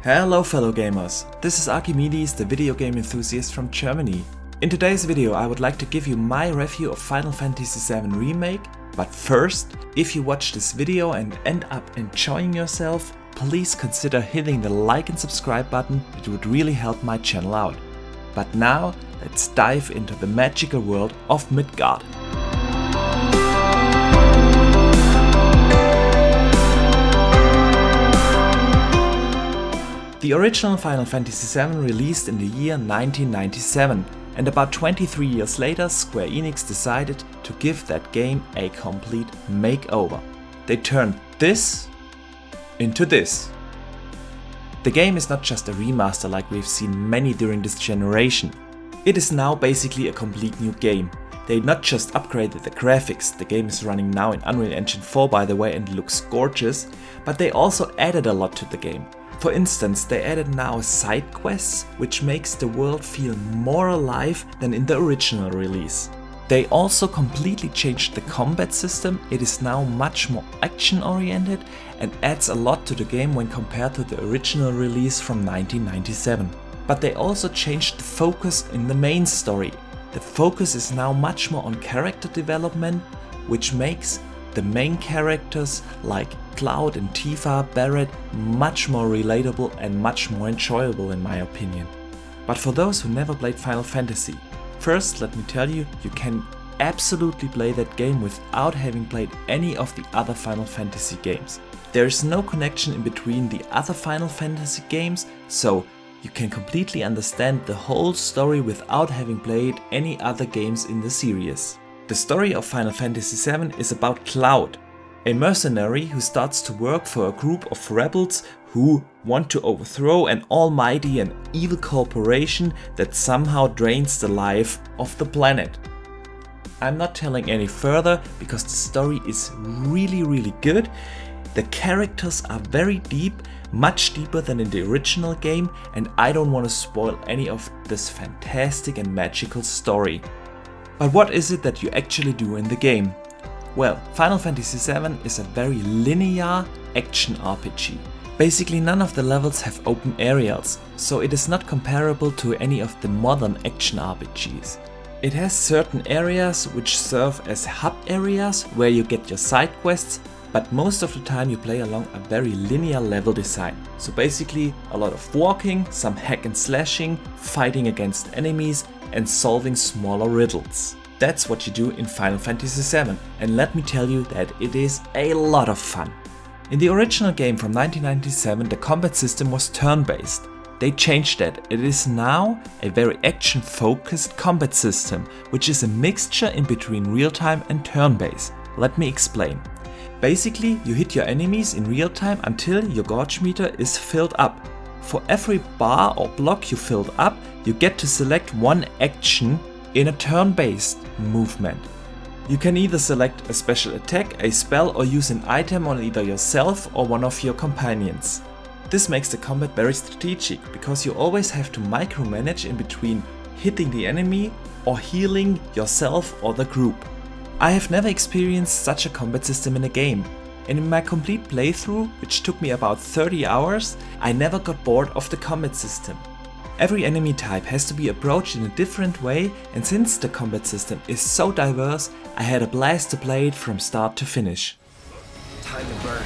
Hello fellow gamers, this is Archimedes, the video game enthusiast from Germany. In today's video I would like to give you my review of Final Fantasy VII Remake, but first, if you watch this video and end up enjoying yourself, please consider hitting the like and subscribe button, it would really help my channel out. But now, let's dive into the magical world of Midgard. The original Final Fantasy VII released in the year 1997, and about 23 years later Square Enix decided to give that game a complete makeover. They turned this into this. The game is not just a remaster like we've seen many during this generation. It is now basically a complete new game. They not just upgraded the graphics, the game is running now in Unreal Engine 4 by the way and looks gorgeous, but they also added a lot to the game. For instance, they added now side quests, which makes the world feel more alive than in the original release. They also completely changed the combat system, it is now much more action oriented and adds a lot to the game when compared to the original release from 1997. But they also changed the focus in the main story. The focus is now much more on character development, which makes the main characters like Cloud and Tifa, Barret much more relatable and much more enjoyable in my opinion. But for those who never played Final Fantasy, first let me tell you, you can absolutely play that game without having played any of the other Final Fantasy games. There is no connection in between the other Final Fantasy games, so you can completely understand the whole story without having played any other games in the series. The story of Final Fantasy VII is about Cloud, a mercenary who starts to work for a group of rebels who want to overthrow an almighty and evil corporation that somehow drains the life of the planet. I'm not telling any further because the story is really good. The characters are very deep, much deeper than in the original game, and I don't want to spoil any of this fantastic and magical story. But what is it that you actually do in the game? Well, Final Fantasy VII is a very linear action RPG. Basically none of the levels have open areas, so it is not comparable to any of the modern action RPGs. It has certain areas which serve as hub areas where you get your side quests, but most of the time you play along a very linear level design. So basically a lot of walking, some hack and slashing, fighting against enemies and solving smaller riddles. That's what you do in Final Fantasy VII, and let me tell you that it is a lot of fun. In the original game from 1997 the combat system was turn-based. They changed that. It is now a very action-focused combat system, which is a mixture in between real-time and turn-based. Let me explain. Basically, you hit your enemies in real time until your gauge meter is filled up. For every bar or block you filled up, you get to select one action in a turn-based movement. You can either select a special attack, a spell, or use an item on either yourself or one of your companions. This makes the combat very strategic, because you always have to micromanage in between hitting the enemy or healing yourself or the group. I have never experienced such a combat system in a game, and in my complete playthrough, which took me about 30 hours, I never got bored of the combat system. Every enemy type has to be approached in a different way, and since the combat system is so diverse, I had a blast to play it from start to finish. Time to burn.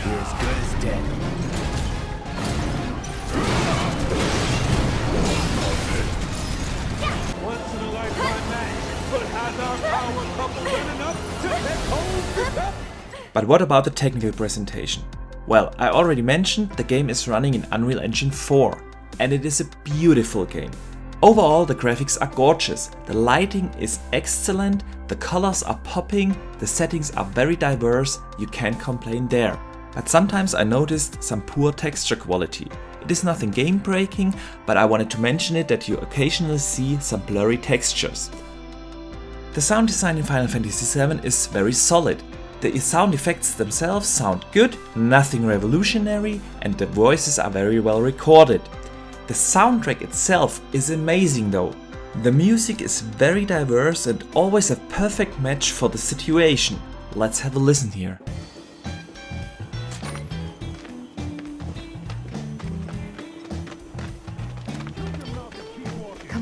You're as good as dead. Once in a lifetime match, but has our power couple been enough to take hold up? But what about the technical presentation? Well, I already mentioned the game is running in Unreal Engine 4, and it is a beautiful game. Overall the graphics are gorgeous, the lighting is excellent, the colors are popping, the settings are very diverse, you can't complain there. But sometimes I noticed some poor texture quality. It is nothing game breaking, but I wanted to mention it that you occasionally see some blurry textures. The sound design in Final Fantasy VII is very solid. The sound effects themselves sound good, nothing revolutionary, and the voices are very well recorded. The soundtrack itself is amazing though. The music is very diverse and always a perfect match for the situation. Let's have a listen here.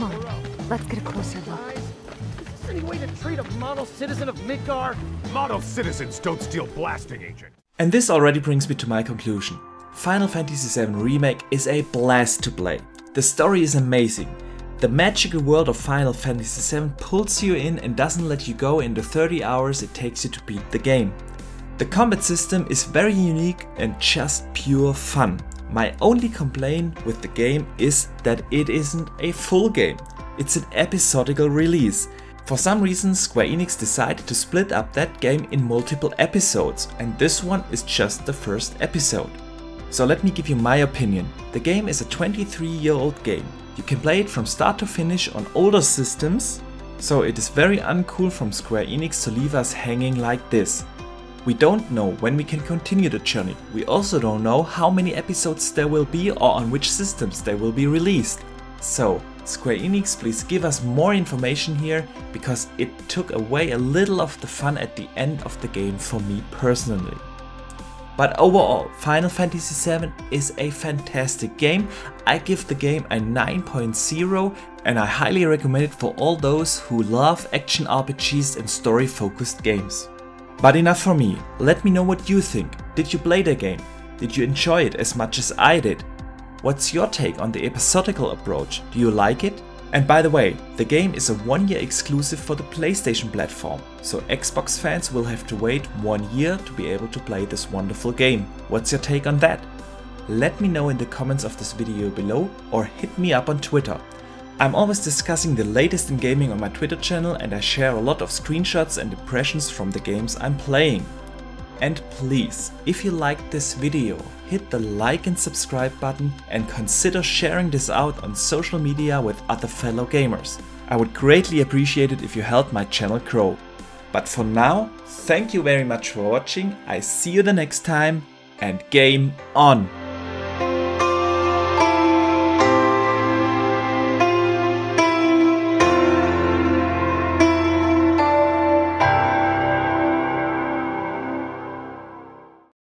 Come on, let's get a closer look. Is there any way to treat a model citizen of Midgar? Model citizens don't steal blasting agent. And this already brings me to my conclusion. Final Fantasy VII Remake is a blast to play. The story is amazing. The magical world of Final Fantasy VII pulls you in and doesn't let you go in the 30 hours it takes you to beat the game. The combat system is very unique and just pure fun. My only complaint with the game is that it isn't a full game. It's an episodical release. For some reason Square Enix decided to split up that game in multiple episodes, and this one is just the first episode. So let me give you my opinion. The game is a 23-year-old game. You can play it from start to finish on older systems, so it is very uncool from Square Enix to leave us hanging like this. We don't know when we can continue the journey. We also don't know how many episodes there will be or on which systems they will be released. So, Square Enix, please give us more information here, because it took away a little of the fun at the end of the game for me personally. But overall, Final Fantasy VII is a fantastic game. I give the game a 9.0 and I highly recommend it for all those who love action RPGs and story focused games. But enough for me, let me know what you think. Did you play the game? Did you enjoy it as much as I did? What's your take on the episodical approach? Do you like it? And by the way, the game is a 1-year exclusive for the PlayStation platform, so Xbox fans will have to wait 1 year to be able to play this wonderful game. What's your take on that? Let me know in the comments of this video below or hit me up on Twitter. I'm always discussing the latest in gaming on my Twitter channel and I share a lot of screenshots and impressions from the games I'm playing. And please, if you liked this video, hit the like and subscribe button and consider sharing this out on social media with other fellow gamers. I would greatly appreciate it if you helped my channel grow. But for now, thank you very much for watching, I see you the next time, and game on!